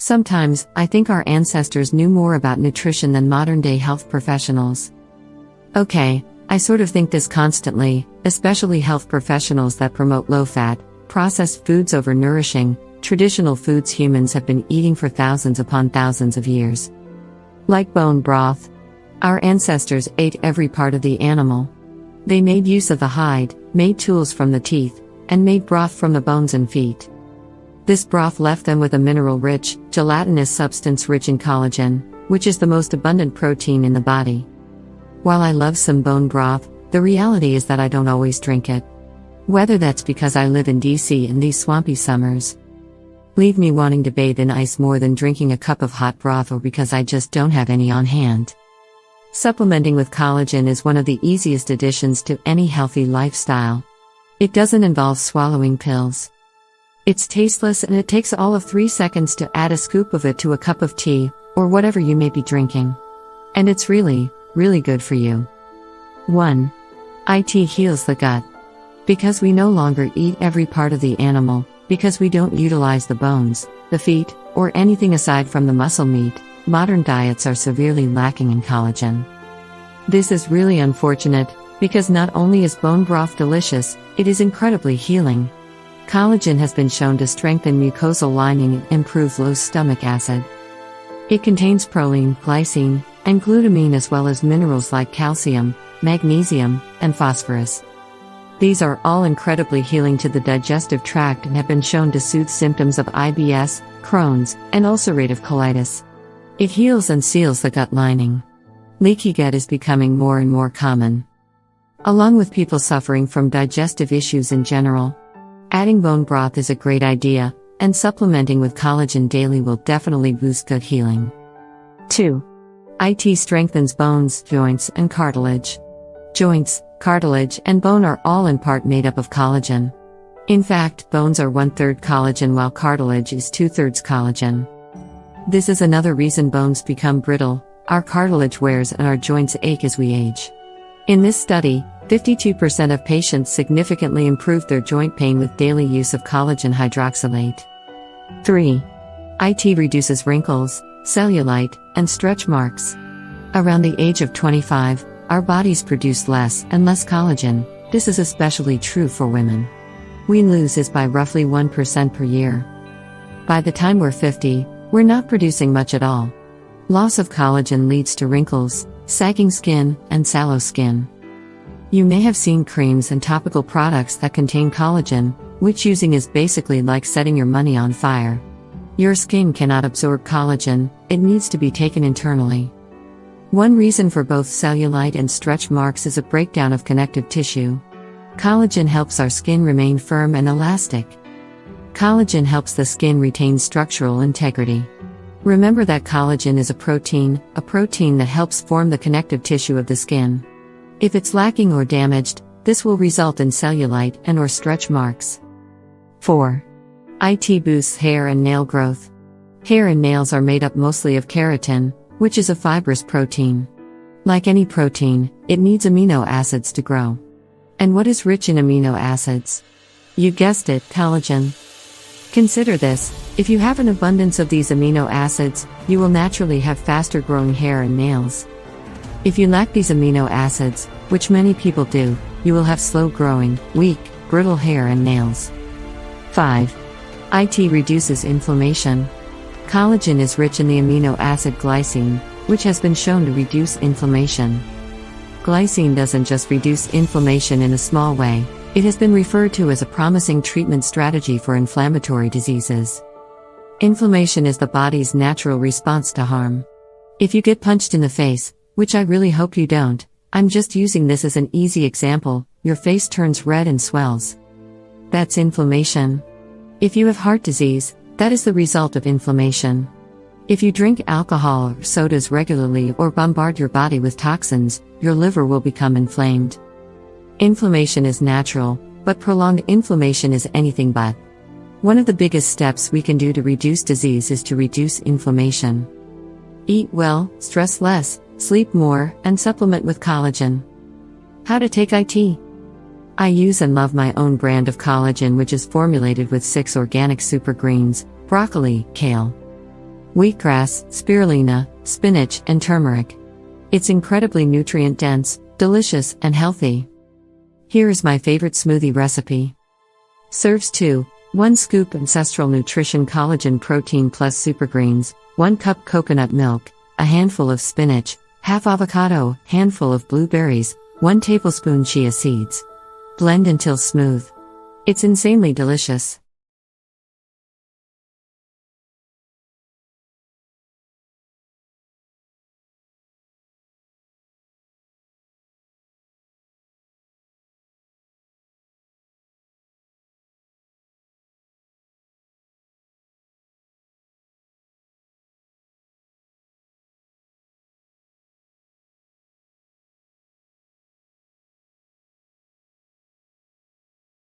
Sometimes, I think our ancestors knew more about nutrition than modern-day health professionals. Okay, I sort of think this constantly, especially health professionals that promote low-fat, processed foods over nourishing, traditional foods humans have been eating for thousands upon thousands of years. Like bone broth. Our ancestors ate every part of the animal. They made use of the hide, made tools from the teeth, and made broth from the bones and feet. This broth left them with a mineral-rich, gelatinous substance rich in collagen, which is the most abundant protein in the body. While I love some bone broth, the reality is that I don't always drink it. Whether that's because I live in DC in these swampy summers, leave me wanting to bathe in ice more than drinking a cup of hot broth, or because I just don't have any on hand. Supplementing with collagen is one of the easiest additions to any healthy lifestyle. It doesn't involve swallowing pills. It's tasteless, and it takes all of 3 seconds to add a scoop of it to a cup of tea, or whatever you may be drinking. And it's really, really good for you. 1. It heals the gut. Because we no longer eat every part of the animal, because we don't utilize the bones, the feet, or anything aside from the muscle meat, modern diets are severely lacking in collagen. This is really unfortunate, because not only is bone broth delicious, it is incredibly healing. Collagen has been shown to strengthen mucosal lining and improve low stomach acid. It contains proline, glycine, and glutamine, as well as minerals like calcium, magnesium, and phosphorus. These are all incredibly healing to the digestive tract and have been shown to soothe symptoms of IBS, Crohn's, and ulcerative colitis. It heals and seals the gut lining. Leaky gut is becoming more and more common, along with people suffering from digestive issues in general. Adding bone broth is a great idea, and supplementing with collagen daily will definitely boost gut healing. 2. It strengthens bones, joints, and cartilage. Joints, cartilage, and bone are all in part made up of collagen. In fact, bones are 1/3 collagen while cartilage is 2/3 collagen. This is another reason bones become brittle, our cartilage wears, and our joints ache as we age. In this study, 52% of patients significantly improved their joint pain with daily use of collagen hydroxylate. 3. It reduces wrinkles, cellulite, and stretch marks. Around the age of 25, our bodies produce less and less collagen. This is especially true for women. We lose it by roughly 1% per year. By the time we're 50, we're not producing much at all. Loss of collagen leads to wrinkles, sagging skin, and sallow skin. You may have seen creams and topical products that contain collagen, which using is basically like setting your money on fire. Your skin cannot absorb collagen, it needs to be taken internally. One reason for both cellulite and stretch marks is a breakdown of connective tissue. Collagen helps our skin remain firm and elastic. Collagen helps the skin retain structural integrity. Remember that collagen is a protein that helps form the connective tissue of the skin. If it's lacking or damaged, this will result in cellulite and/or stretch marks. 4. It boosts hair and nail growth. Hair and nails are made up mostly of keratin, which is a fibrous protein. Like any protein, it needs amino acids to grow. And what is rich in amino acids? You guessed it, collagen. Consider this: if you have an abundance of these amino acids, you will naturally have faster growing hair and nails. If you lack these amino acids, which many people do, you will have slow growing, weak, brittle hair and nails. 5. It reduces inflammation. Collagen is rich in the amino acid glycine, which has been shown to reduce inflammation. Glycine doesn't just reduce inflammation in a small way, it has been referred to as a promising treatment strategy for inflammatory diseases. Inflammation is the body's natural response to harm. If you get punched in the face, which I really hope you don't, I'm just using this as an easy example, your face turns red and swells. That's inflammation. If you have heart disease, that is the result of inflammation. If you drink alcohol or sodas regularly or bombard your body with toxins, your liver will become inflamed. Inflammation is natural, but prolonged inflammation is anything but. One of the biggest steps we can do to reduce disease is to reduce inflammation. Eat well, stress less, sleep more, and supplement with collagen. How to take IT? I use and love my own brand of collagen, which is formulated with 6 organic super greens: broccoli, kale, wheatgrass, spirulina, spinach, and turmeric. It's incredibly nutrient-dense, delicious, and healthy. Here is my favorite smoothie recipe. Serves 2. 1 scoop Ancestral Nutrition Collagen Protein Plus Supergreens, 1 cup coconut milk, a handful of spinach, half avocado, handful of blueberries, 1 tablespoon chia seeds. Blend until smooth. It's insanely delicious.